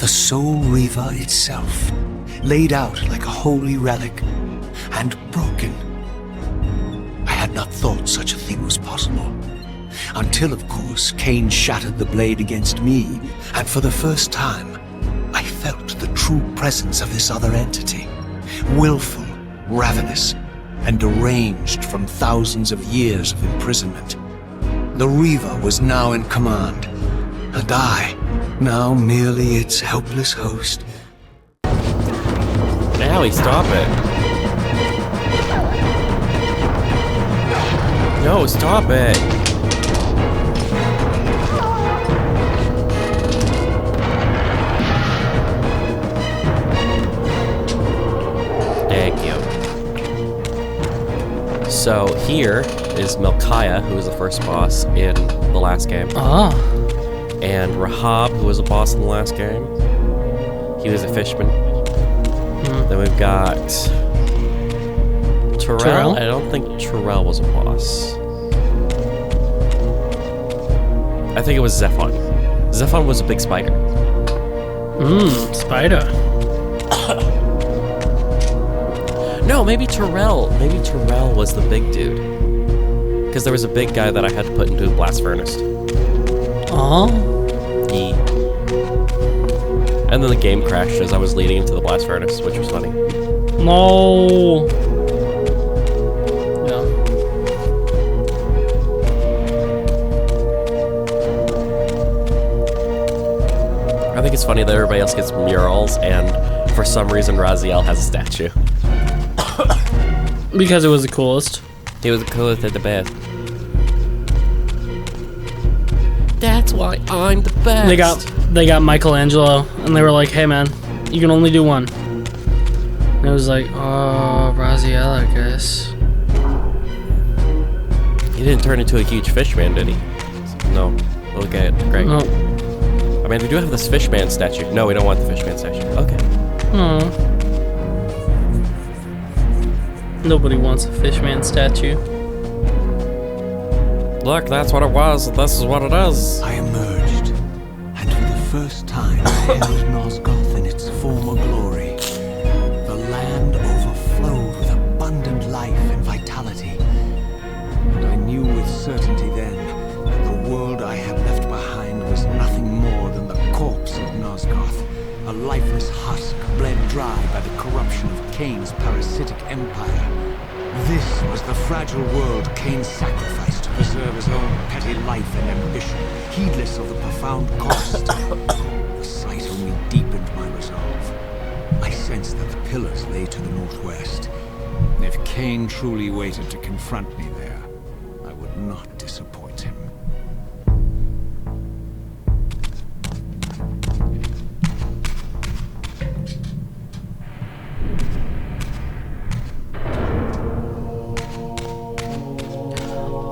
the Soul Reaver itself, laid out like a holy relic, and broken. I had not thought such a thing was possible. Until, of course, Cain shattered the blade against me, and for the first time, I felt the true presence of this other entity. Willful, ravenous, and deranged from thousands of years of imprisonment. The Reaver was now in command, and I, now merely its helpless host. Allie, stop it. No, stop it. Thank you. So here is Melchiah, who was the first boss in the last game. Ah. And Rahab, who was a boss in the last game. He was a fishman. Then we've got Terrell. I don't think Terrell was a boss. I think it was Zephon. Zephon was a big spider. Spider. No, maybe Terrell. Maybe Terrell was the big dude. Because there was a big guy that I had to put into a blast furnace. Oh. Yeah. And then the game crashed as I was leading into the blast furnace, which was funny. No. Yeah. I think it's funny that everybody else gets murals, and for some reason Raziel has a statue. Because it was the coolest. He was the coolest at the best. That's why I'm the best. They got Michelangelo, and they were like, "Hey man, you can only do one." And it was like, "Oh, Raziel, I guess." He didn't turn into a huge fish man, did he? No. Okay, great. No. I mean, we do have this fish man statue. No, we don't want the fish man statue. Okay. Aww. Nobody wants a fishman statue. Look, that's what it was. This is what it is. I emerged, and for the first time beheld Nosgoth in its former glory. The land overflowed with abundant life and vitality. And I knew with certainty then that the world I had left behind was nothing more than the corpse of Nosgoth, a lifeless husk bled dry by the corruption of Cain's parasitic empire. This was the fragile world Cain sacrificed to preserve his own petty life and ambition, heedless of the profound cost. The sight only deepened my resolve. I sensed that the pillars lay to the northwest. If Cain truly waited to confront me there, I would not disappoint him.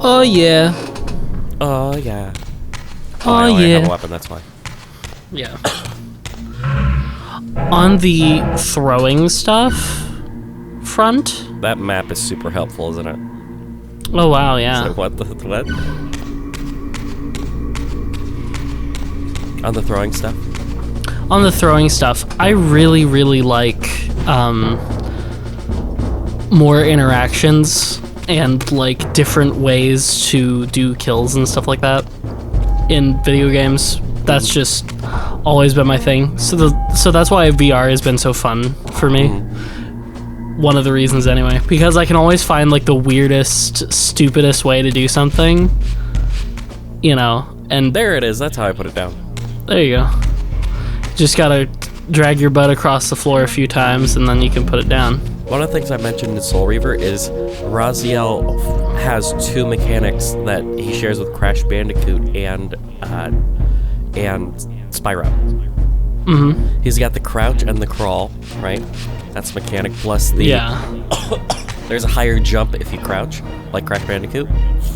Oh yeah. Oh, yeah. Oh I only yeah. have a weapon, that's why. Yeah. On the throwing stuff front. That map is super helpful, isn't it? Oh wow, yeah. So what? On the throwing stuff? On the throwing stuff, I really, really like more interactions and like different ways to do kills and stuff like that in video games. That's just always been my thing. So that's why VR has been so fun for me. One of the reasons anyway, because I can always find like the weirdest, stupidest way to do something, you know, and There it is, that's how I put it down. there you go. Just gotta drag your butt across the floor a few times and then you can put it down. One of the things I mentioned in Soul Reaver is Raziel has two mechanics that he shares with Crash Bandicoot and Spyro. He's got the crouch and the crawl, right? That's mechanic plus the... There's a higher jump if you crouch, like Crash Bandicoot.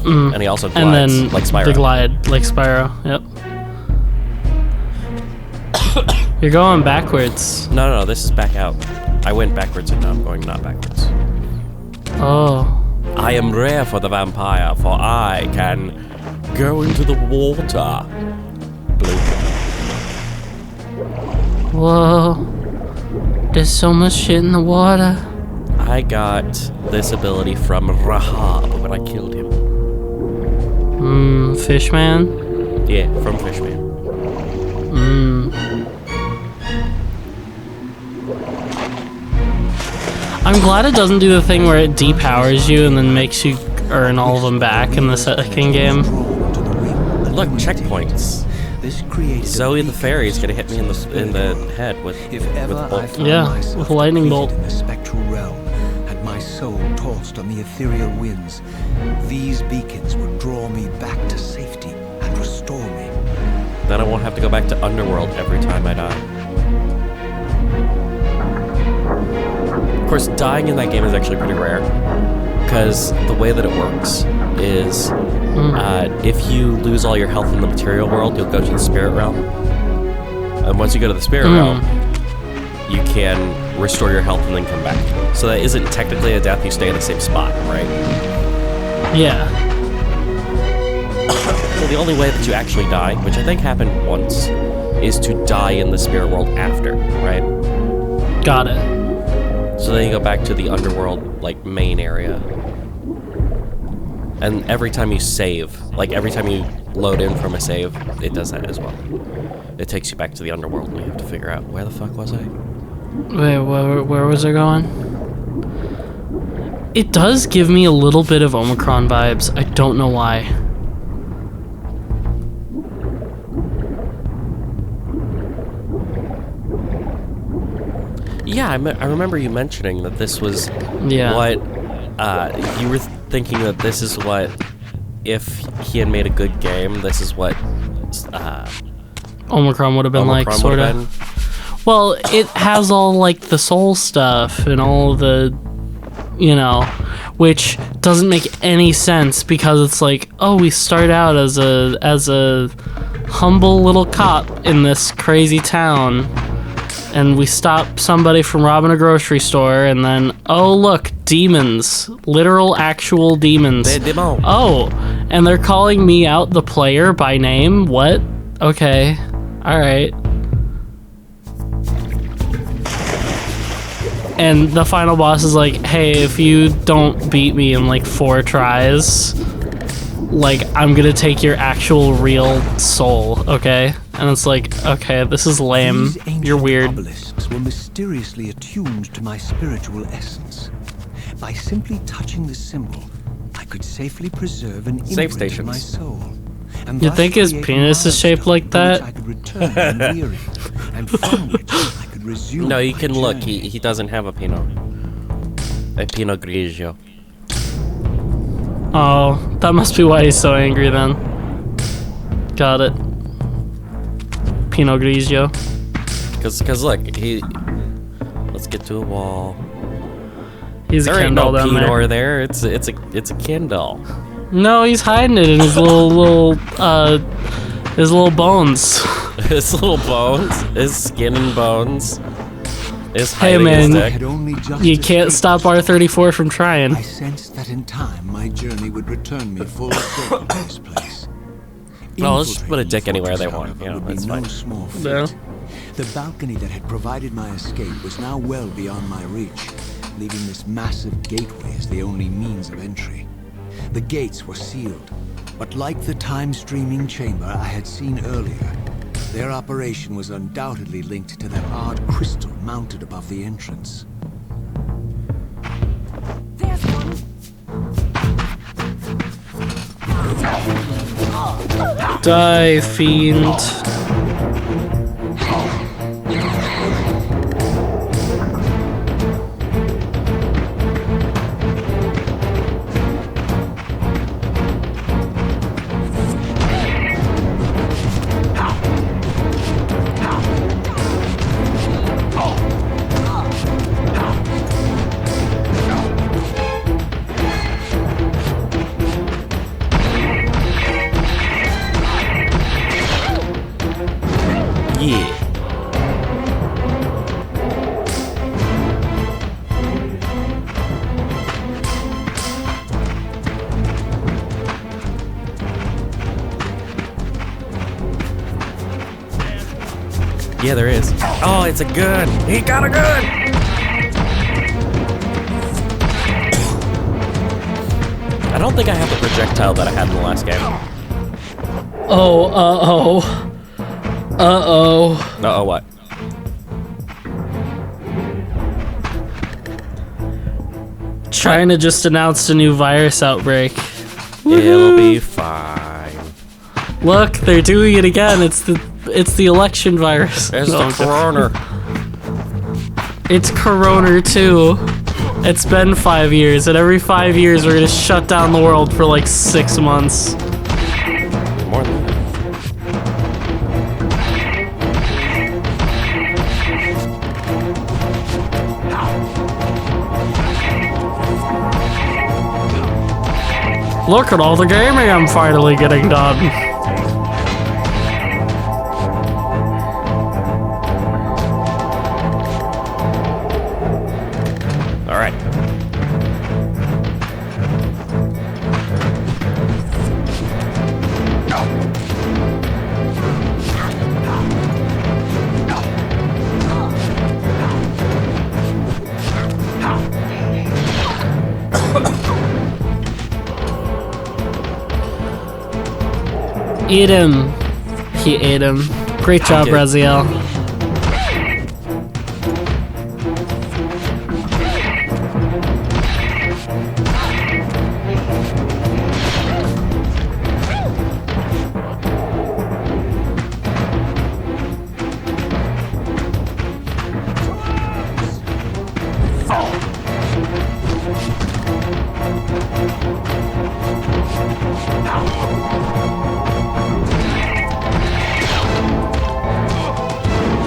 And he also glides, And then like Spyro. the glide, like Spyro, yep. You're going backwards. No, this is back out. I went backwards and now I'm going not backwards. Oh. I am rare for the vampire, for I can go into the water. Blue. Whoa. There's so much shit in the water. I got this ability from Rahab when I killed him. Fishman? Yeah, from Fishman. I'm glad it doesn't do the thing where it depowers you and then makes you earn all of them back in the second game. Look, checkpoints. Zoe the fairy is gonna hit me in the head with a bolt. Yeah, with a lightning bolt. In the spectral realm, and my soul tossed on the ethereal winds, these beacons would draw me back to safety and restore me. Then I won't have to go back to Underworld every time I die. Of course, dying in that game is actually pretty rare, because the way that it works is if you lose all your health in the material world, you'll go to the spirit realm. And once you go to the spirit realm, you can restore your health and then come back. So that isn't technically a death, you stay in the same spot, right? Yeah. So the only way that you actually die, which I think happened once, is to die in the spirit world after, right? Got it. So then you go back to the Underworld, like, main area. And every time you save, like every time you load in from a save, it does that as well. It takes you back to the Underworld and you have to figure out, where the fuck was I? Wait, where was I going? It does give me a little bit of Omicron vibes. I don't know why. Yeah, I remember you mentioning that this was what, you were thinking that this is what, if he had made a good game, this is what Omicron would have been like, sort of. Well, it has all like the soul stuff and all the, you know, which doesn't make any sense because it's like, oh, we start out as a humble little cop in this crazy town. And we stop somebody from robbing a grocery store, and then, oh, look, demons. Literal, actual demons. Oh, and they're calling me out, the player, by name? What? Okay. Alright. And the final boss is like, hey, if you don't beat me in, like, 4 tries, like, I'm gonna take your actual real soul, okay? And it's like, okay, this is lame. You're weird. Obelisks were mysteriously attuned to my spiritual essence. By simply touching the symbol, I could safely preserve an imprint of my soul. And you think his penis is shaped like that? I could return when weary, and from which I could resume. No, you can look. He doesn't have a Pinot Grigio. Oh, that must be why he's so angry then. Got it. Pinot Grigio. Cause look, let's get to a wall. He's there a ain't no Ken doll down Pinot there. It's a Ken doll. No, he's hiding it in his little bones. His little bones, his skin and bones. Hey man, you can't stop R34 from trying. I sensed that in time my journey would return me full circle to this place. Well, let's just put a dick anywhere they want, you know, that's fine. No small feat. Yeah. The balcony that had provided my escape was now well beyond my reach, leaving this massive gateway as the only means of entry. The gates were sealed, but like the time-streaming chamber I had seen earlier, their operation was undoubtedly linked to that odd crystal mounted above the entrance. There's one. Die, fiend. Yeah, there is. Oh, it's a gun. He got a gun. I don't think I have the projectile that I had in the last game. Oh, Uh-oh, what? China just announced a new virus outbreak. It'll be fine. Look, they're doing it again. It's the election virus. There's the corona. It's corona too. It's been 5 years, and every 5 years we're gonna shut down the world for like 6 months. More than that. Look at all the gaming I'm finally getting done. All right. Eat him. He ate him. Great job, did. Raziel.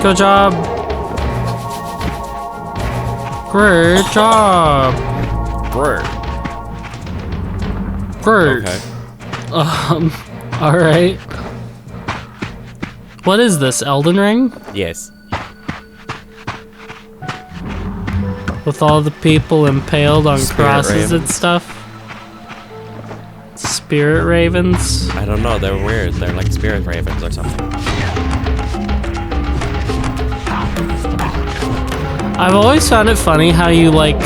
Good job. Great job. Great. Great. Okay. Alright. What is this, Elden Ring? Yes. With all the people impaled on Spirit crosses and ravens. stuff? Spirit ravens? I don't know. They're weird. They're like spirit ravens or something. I've always found it funny how you, like,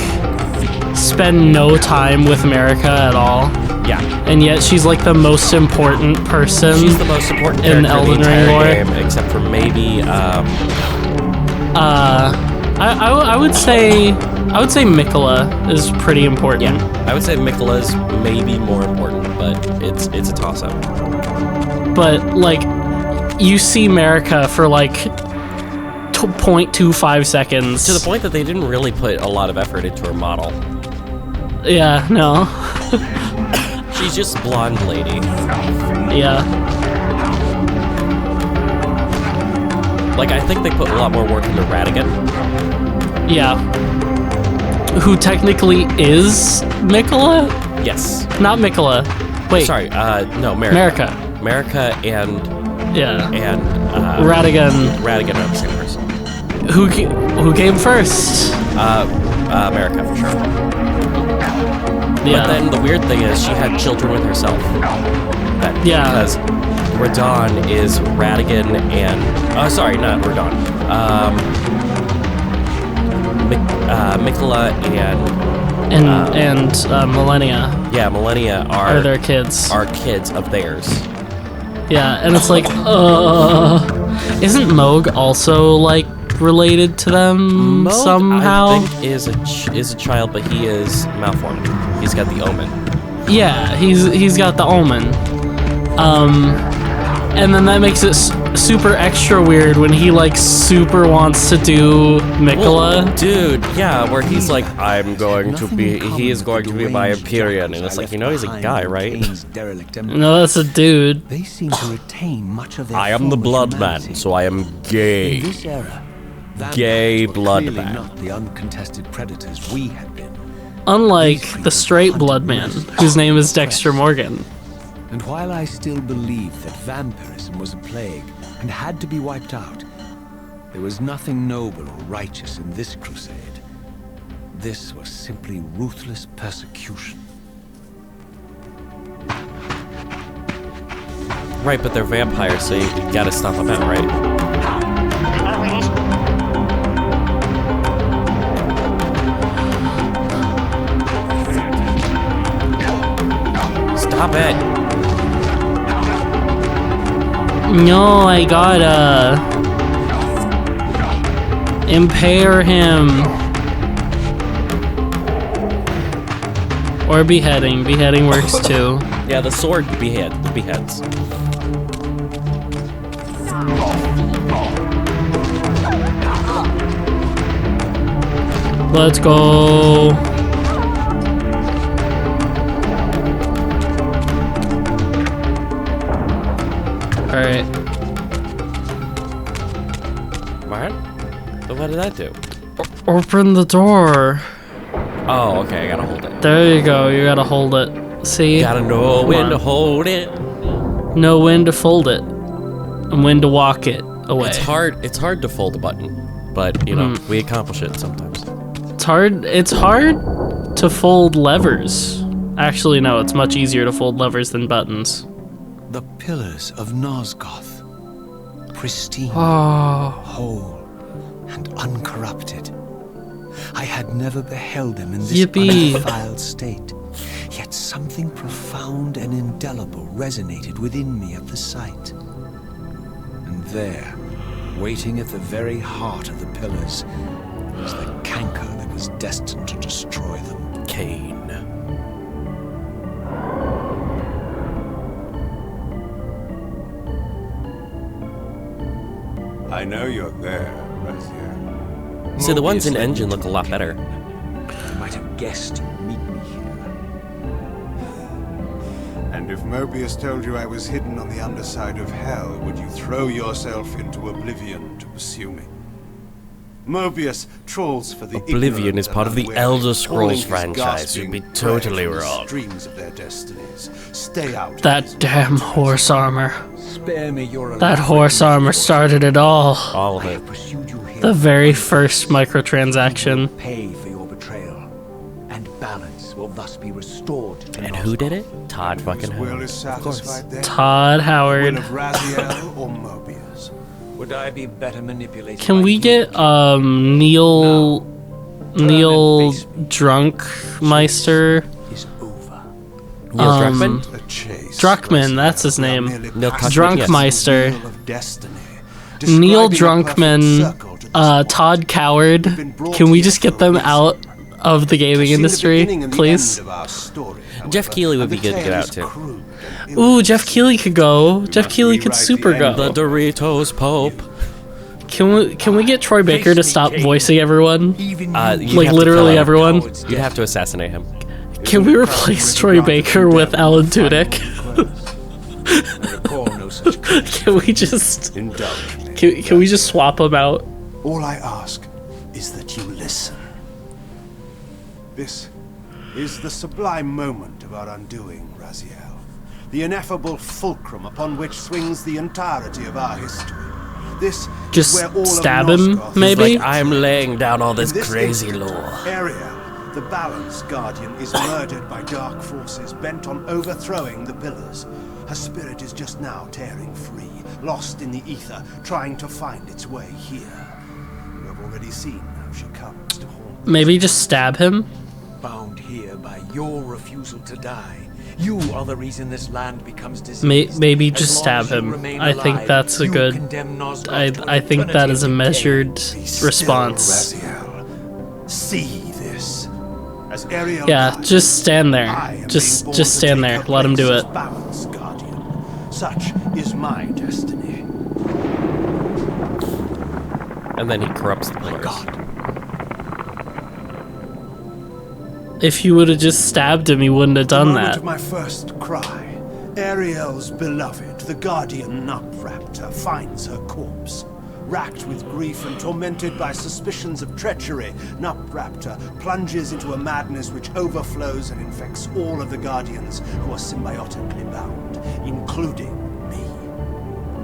spend no time with America at all. Yeah. And yet she's, like, the most important person. She's the most important in character Elden in the Ring entire lore. game, except for maybe I would say Mikola is pretty important. yeah. I would say Mikola's maybe more important, but it's a toss-up. But, like, you see America for, like, 0.25 seconds. To the point that they didn't really put a lot of effort into her model. Yeah, no. She's just blonde lady. Yeah. Like, I think they put a lot more work into Radigan. Yeah. Who technically is Mikola? Yes. Not Mikola. Wait. Sorry, no, America. America and Radigan. Radigan are the same person. Who came first? America, for sure. Yeah. But then the weird thing is she had children with herself. Yeah. Because Radon is Radigan and... Oh, sorry, not Radon. Mikola and Millennia Yeah, Millennia are their kids. Are kids of theirs. Yeah, and it's like, isn't Moog also, like, related to them Moog, somehow? I think is a child, but he is malformed. He's got the omen. Yeah, he's got the omen. And then that makes it super extra weird when he, like, super wants to do Mikola. Well, dude, yeah, where he's like, he is going to be my Empyrean, and it's like, you know, he's a guy, right? No, that's a dude. They seem to retain much of their I am the former blood humanity. man, so I am gay. In this era, Gay vampires were blood clearly man. not the uncontested predators we had been. Unlike the straight blood man, whose name is Dexter Morgan. And while I still believe that vampirism was a plague and had to be wiped out, there was nothing noble or righteous in this crusade. This was simply ruthless persecution. Right, but they're vampires, so you gotta stomp them out, right? Stop it. No, I gotta impair him. Or beheading. Beheading works too. Yeah, the sword beheads. Let's go. Alright. What? So what did that do? Open the door. Oh, okay, I gotta hold it. There you go. You gotta hold it. See? Gotta know Come when on. to hold it. Know when to fold it. And when to walk it away. It's hard to fold a button, but you know, we accomplish it sometimes. It's hard to fold levers. Actually, no, it's much easier to fold levers than buttons. The pillars of Nosgoth, pristine, Oh, whole, and uncorrupted. I had never beheld them in this Yippee. undefiled state, yet something profound and indelible resonated within me at the sight. And there, waiting at the very heart of the pillars, was the canker that was destined to destroy them. Cain. I know you're there, Raziel. See, the ones in Mobius led engine me look to a lot the better. I might have guessed you'd meet me here. And if Mobius told you I was hidden on the underside of hell, would you throw yourself into oblivion to pursue me? Mobius trolls for the Oblivion ignorant is part and of the unwary, Elder Scrolls pulling his franchise. You'd be gasping totally breath from the wrong. streams of their destinies. Stay out. that damn horse armor. Spare me your That horse armor started it all. All of I it. have pursued you here. The very first microtransaction. Pay for your betrayal, and balance will thus be restored to And who did it? Todd Whose fucking will Howard. is satisfied then? Todd Will Howard. of Raziel or Mobius? Would I be better manipulated? Can by we you? get Neil Drunkmeister? Is over. Neil Druckmann? A chase. Druckmann, that's his name. Neil Drunkmeister. Wheel of destiny. Neil Describing a perfect Drunkmann, circle to this Todd Coward. Can we just get them out of the gaming Seen the industry, beginning and the please? end of our story, Jeff however, Keighley would and be the good to get tale out is too. crude and Ooh, Jeff Keighley could go. Jeff Keighley could rewrite super the end The go. Doritos Pope. Can we get Troy Baker to stop voicing everyone? Even You'd Like have to kill literally him. everyone? You'd have to assassinate him. Can we replace Troy Baker with Alan Tudyk? I recall no such curse. Can we just Indulge me. can we just swap them out? All I ask is that you listen. This is the sublime moment of our undoing, Raziel. The ineffable fulcrum upon which swings the entirety of our history. This Just is where all stab of him, Nosgoth maybe? Like, I'm laying down all this In this crazy instant, lore. Ariel, the Balance Guardian, is murdered by dark forces bent on overthrowing the pillars. Her spirit is just now tearing free, lost in the ether, trying to find its way here. You have already seen how she comes to haunt. Maybe just stab him? Bound here by your refusal to die. You are the reason this land becomes diseased. Maybe As just long stab as you him. remain I think alive, that's a you good. condemn Nosgoth to I an think that is a eternity of decay. measured Be still, response. Raziel. See this. As Ariel Yeah, dies, just stand I there. am being Just born just to stand take there. her Let him do place it. as Balance Guardian. Such is my destiny. And then he corrupts the pillars. If you would have just stabbed him, he wouldn't have The done moment that. of my first cry, Ariel's beloved, the guardian Nupraptor, finds her corpse. Racked with grief and tormented by suspicions of treachery, Nupraptor plunges into a madness which overflows and infects all of the guardians who are symbiotically bound, including me.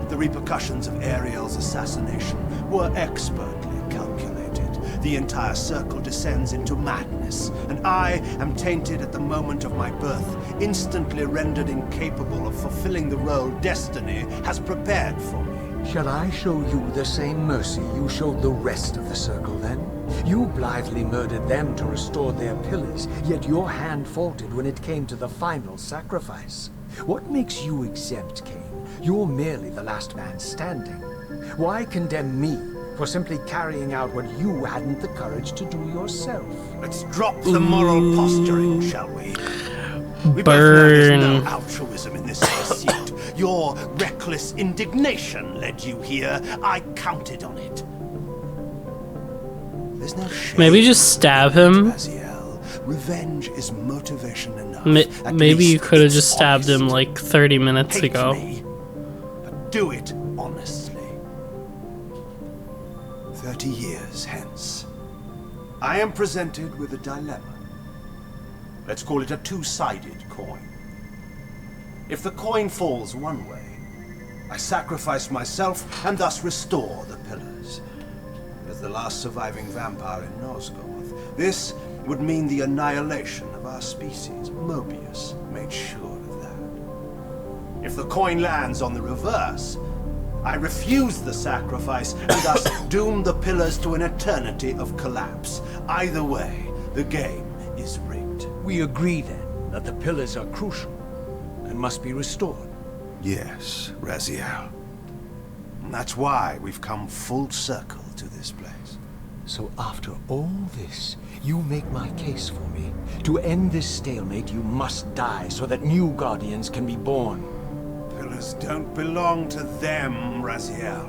The repercussions of Ariel's assassination were expertly calculated. The entire circle descends into madness, and I am tainted at the moment of my birth, instantly rendered incapable of fulfilling the role destiny has prepared for me. Shall I show you the same mercy you showed the rest of the circle then? You blithely murdered them to restore their pillars, yet your hand faltered when it came to the final sacrifice. What makes you exempt, Cain? You're merely the last man standing. Why condemn me for simply carrying out what you hadn't the courage to do yourself? Let's drop the moral posturing, shall we? We both know Burn. there's no altruism in this pursuit. Your reckless indignation led you here. I counted on it. There's no shame. Maybe just stab him. Raziel. Revenge is motivation enough. At Maybe you least could have it's just stabbed him honest. like 30 minutes Hate ago. me, but do it honestly. 30 years hence, I am presented with a dilemma. Let's call it a two-sided coin. If the coin falls one way, I sacrifice myself and thus restore the pillars. As the last surviving vampire in Nosgoth, this would mean the annihilation of our species. Mobius made sure of that. If the coin lands on the reverse, I refuse the sacrifice and thus doom the pillars to an eternity of collapse. Either way, the game is rigged. We agree then that the pillars are crucial and must be restored. Yes, Raziel. And that's why we've come full circle to this place. So after all this, you make my case for me. To end this stalemate, you must die so that new guardians can be born. Pillars don't belong to them, Raziel.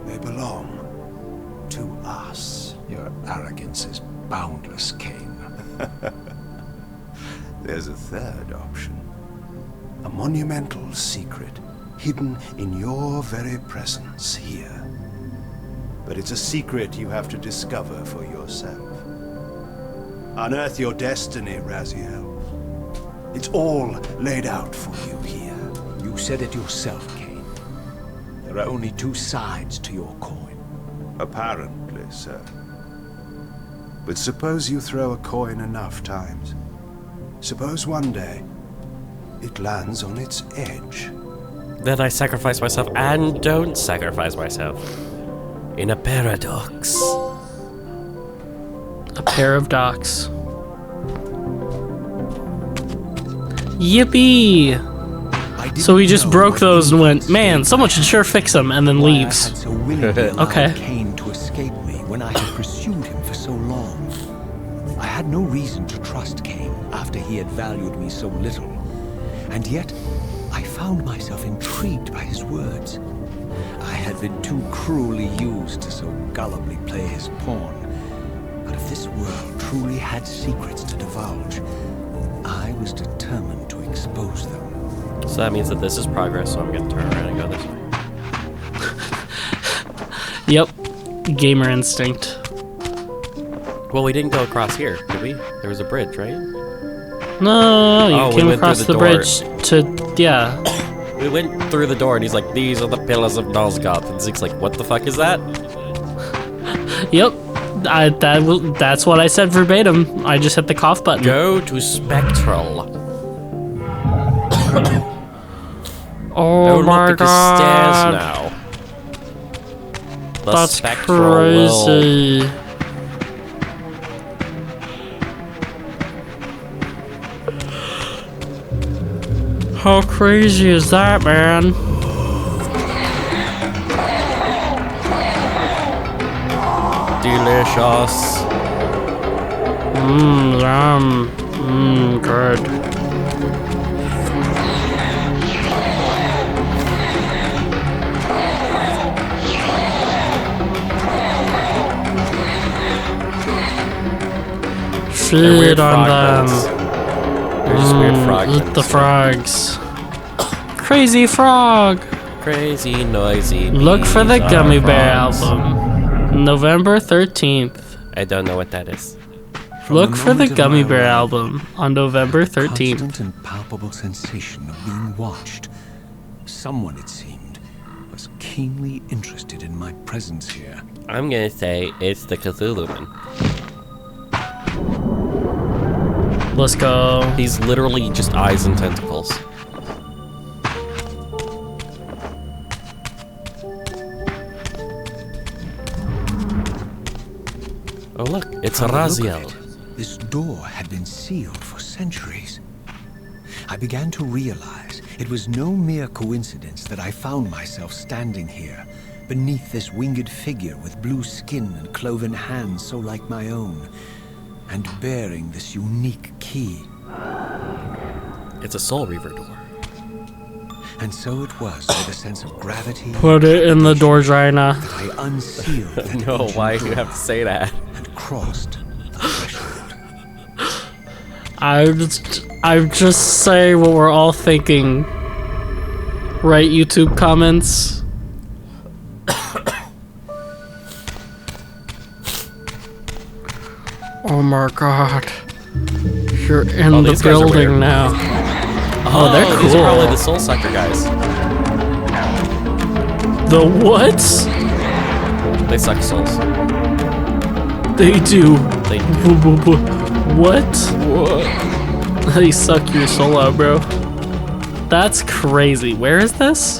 They belong to us. Your arrogance is boundless, Cain. There's a third option. A monumental secret, hidden in your very presence here. But it's a secret you have to discover for yourself. Unearth your destiny, Raziel. It's all laid out for you here. You said it yourself, Cain. There are only two sides to your coin. Apparently, sir. But suppose you throw a coin enough times. Suppose one day it lands on its edge. Then I sacrifice myself and don't sacrifice myself. In a paradox. A pair of docks. Yippee! So he just broke those and went, man, someone should sure fix them, and then leaves. I had so willingly allowed Okay. Cain to escape me when I had pursued him for so long. I had no reason to trust Cain after he had valued me so little. And yet, I found myself intrigued by his words. I had been too cruelly used to so gullibly play his pawn. But if this world truly had secrets to divulge, I was determined to expose them. So that means that this is progress, so I'm gonna turn around and go this way. Yep. Gamer instinct. Well, we didn't go across here, did we? There was a bridge, right? No, you Oh, we came went through across the the door. bridge to, yeah. We went through the door and he's like, these are the pillars of Nosgoth. And Zeke's like, what the fuck is that? Yep. That's what I said verbatim. I just hit the cough button. Go to Spectral. Oh my look at god. the stairs now. The That's Spectral will- crazy. How crazy is that, man? Delicious. Yum. Good. They're weird Feed on frog them. nuts. They're just weird frog Eat the nuts. frogs. Crazy frog. Crazy, noisy. Look for the bees Gummy are Bear frogs. album. November 13th. I don't know what that is. From Look the for the moment of Gummy my Bear arrival, album on November a 13th. constant and palpable sensation of being watched. Someone, it seemed, was keenly interested in my presence here. I'm gonna say it's the Cthulhu man. Let's go. He's literally just eyes and tentacles. Oh look, it's a From the look of Raziel. it, this door had been sealed for centuries. I began to realize it was no mere coincidence that I found myself standing here, beneath this winged figure with blue skin and cloven hands so like my own, and bearing this unique key. It's a Soul Reaver door. And so it was with a sense of gravity. Put it in the door, Jaina. That I unsealed that No, ancient why do you door have to say that? and crossed the threshold. I'm just saying what we're all thinking. Right, YouTube comments? Oh my god. You're in the these guys are building weird. now. Oh, they're cool. These are probably the Soul Sucker guys. The what? They suck souls. They do. They do. What? They suck your soul out, bro. That's crazy. Where is this?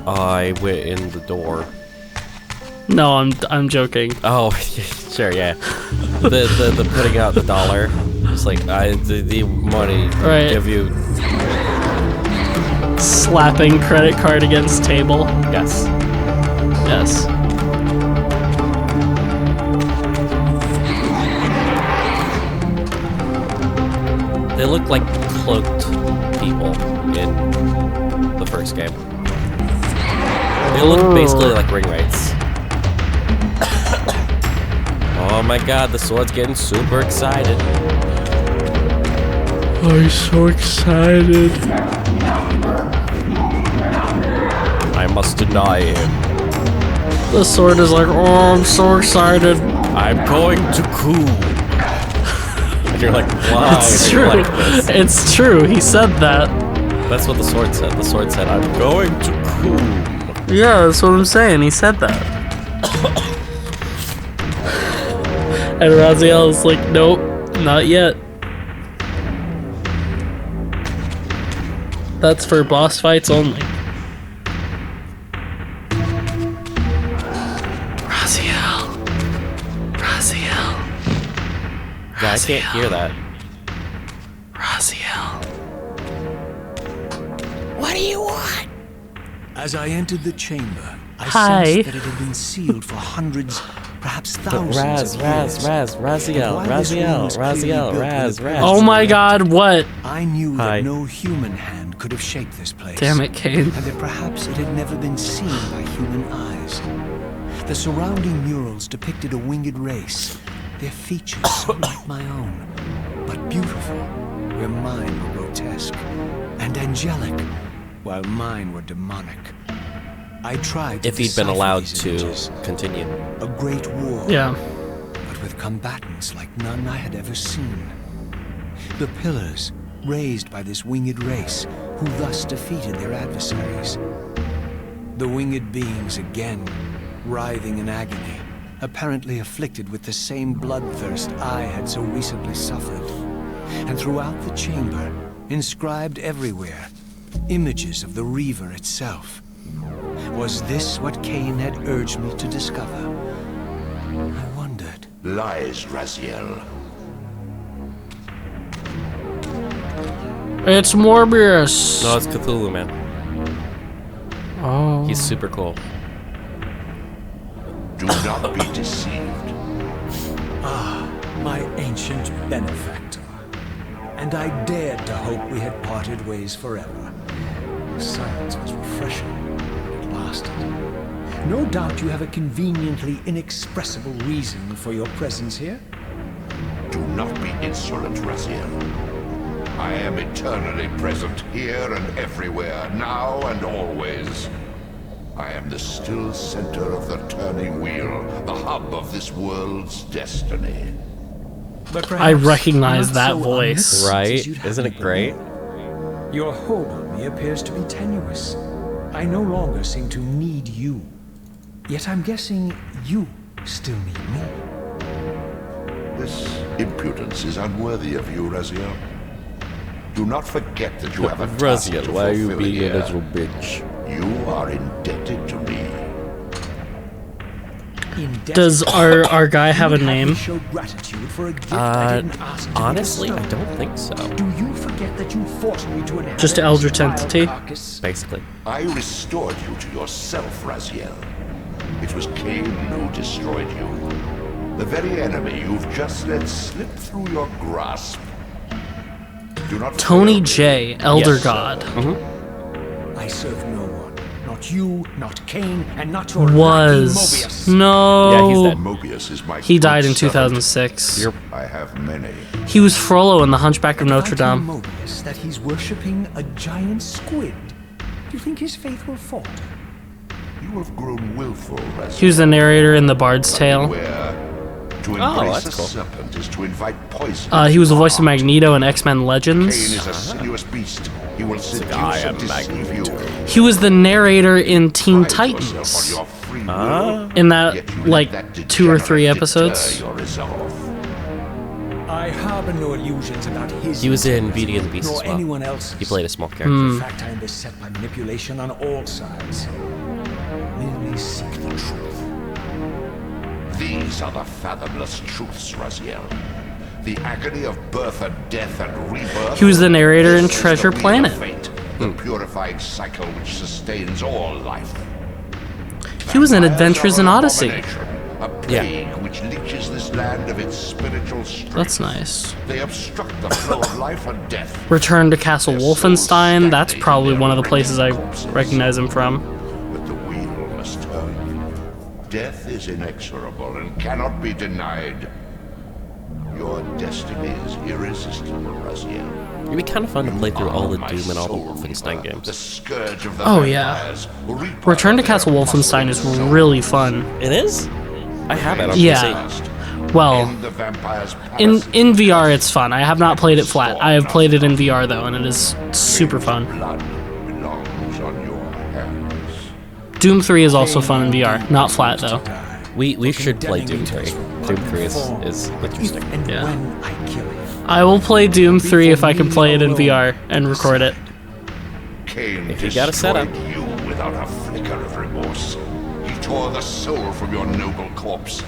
I went in the door. No, I'm joking. Oh, sure, yeah. The putting out the $1. It's like the money Right. give you. Slapping credit card against table. Yes. Yes. They look like cloaked people in the first game. They look basically like ring wraiths. Oh my god, the sword's getting super excited. I'm so excited. I must deny him. The sword is like, oh, I'm so excited. I'm going to coup. And you're like, why? It's are you true. like this? It's true. He said that. That's what the sword said. The sword said, I'm going to coup. Yeah, that's what I'm saying. He said that. And Raziel is like, nope, not yet. That's for boss fights only. Raziel. Raziel. Yeah, I can't hear that. Raziel. What do you want? As I entered the chamber, I Hi. sensed that it had been sealed for hundreds, perhaps thousands of years. Raziel, While this room was clearly built with Oh my god, what? I knew Hi. that no human hand could have shaped this place. Damn it, Kane. And that perhaps it had never been seen by human eyes. The surrounding murals depicted a winged race, their features so like my own, but beautiful, where mine were grotesque, and angelic, while mine were demonic. I tried to If he'd been decipher allowed these to images. continue. A great war, Yeah. but with combatants like none I had ever seen. The pillars raised by this winged race, who thus defeated their adversaries. The winged beings again, writhing in agony, apparently afflicted with the same bloodthirst I had so recently suffered. And throughout the chamber, inscribed everywhere, images of the Reaver itself. Was this what Cain had urged me to discover? I wondered. Lies, Raziel. It's Morbius. No, it's Cthulhu, man. Oh. He's super cool. Do not be deceived. My ancient benefactor. And I dared to hope we had parted ways forever. The silence was refreshing. It lasted. No doubt you have a conveniently inexpressible reason for your presence here. Do not be insolent, Raziel. I am eternally present here and everywhere, now and always. I am the still center of the turning wheel, the hub of this world's destiny. But I perhaps recognize not that so voice. omniscient Right? as you'd have Isn't me it great? believe. Your hold on me appears to be tenuous. I no longer seem to need you. Yet I'm guessing you still need me. This impudence is unworthy of you, Raziel. Do not forget that you have a task to Raziel, why are you fulfill being a here. little bitch? You are indebted to me. Does our guy have a name? Gratitude for a gift I didn't ask to Honestly, I bestow. don't think so. Do you forget that you forced me to inherit Just this Eldritch vile entity? carcass? Basically. I restored you to yourself, Raziel. It was Cain who destroyed you. The very enemy you've just let slip through your grasp. Do not Tony fail me. J, Elder Yes. God, I serve no one. Not you, not Cain, and not your was lackey Mobius. no. Yeah, he's dead. Mobius is my He died in good servant. 2006. You're I have many. He was Frollo in The Hunchback of Notre If I tell Dame. Mobius that he's worshipping a giant squid, do you think his faith will falter? You have grown willful, Raziel. He was the narrator in The Bard's Tale. Where to Oh, embrace that's a cool. serpent is to invite poison. He was the voice of into your Magneto in X-Men heart. Legends. Cain is a sinuous beast. He will seduce I and am deceive you. He was the narrator in Teen Pride yourself Titans. on your free will, In that, yet you like, let that 2 or 3 degenerate episodes. deter your resolve. I harbor no illusions about his. He was in intent, Beauty and the Beast nor as well. anyone else's. He played a small character. In fact, I am beset by manipulation on all sides. Merely seek the truth. These are the fathomless truths, Raziel. The agony of birth and death and rebirth. He was the narrator in This is Treasure the wheel Planet. of fate, the purifying cycle which sustains all life. He was in Vampires Adventures are in an Odyssey. abomination, a plague which leeches this land of its spiritual strength. That's nice. They obstruct the flow of life and death. Return to Castle Their souls Wolfenstein. That's stagnate probably in one of the their places I corpses. recognize him from. But the wheel must turn. Death is inexorable and cannot be denied. Your destiny is irresistible, Raziel. It'd be kind of fun to play through all the My Doom and all the soul Wolfenstein reaper, games. The scourge of the Oh, yeah. vampires, reaper Return to of their Castle Wolfenstein is muscles and really fun. It is? I have it on Yeah. PC. Well, End the vampires' in parasite. VR it's fun. I have not played it flat. I have played it in VR though, and it is super fun. Blood belongs on your hands. Doom 3 is also fun in VR, not flat though. We should play Doom 3. Doom 3 is interesting. And Yeah. when I kill him, I will play Doom 3 if I can play it in VR and record it. Cain If you got a setup. destroyed you without a flicker of remorse. He tore the soul from your noble corpse,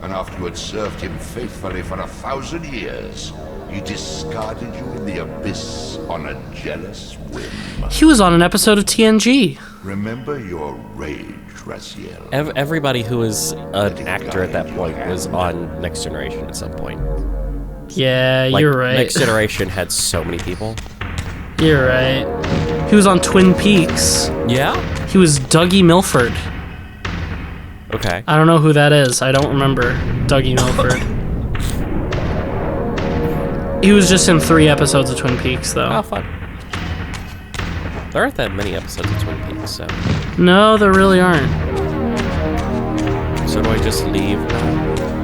and after you had served him faithfully for 1,000 years, he discarded you in the abyss on a jealous whim. He was on an episode of TNG. Remember your rage, Raziel. Everybody who was an actor at that point was on Next Generation at some point. Yeah, Like, you're right. Next Generation had so many people. You're right. He was on Twin Peaks. Yeah? He was Dougie Milford. Okay. I don't know who that is. I don't remember Dougie Milford. He was just in 3 episodes of Twin Peaks, Oh, though. fun. There aren't that many episodes of Twin Peaks, so... No, there really aren't. So do I just leave now?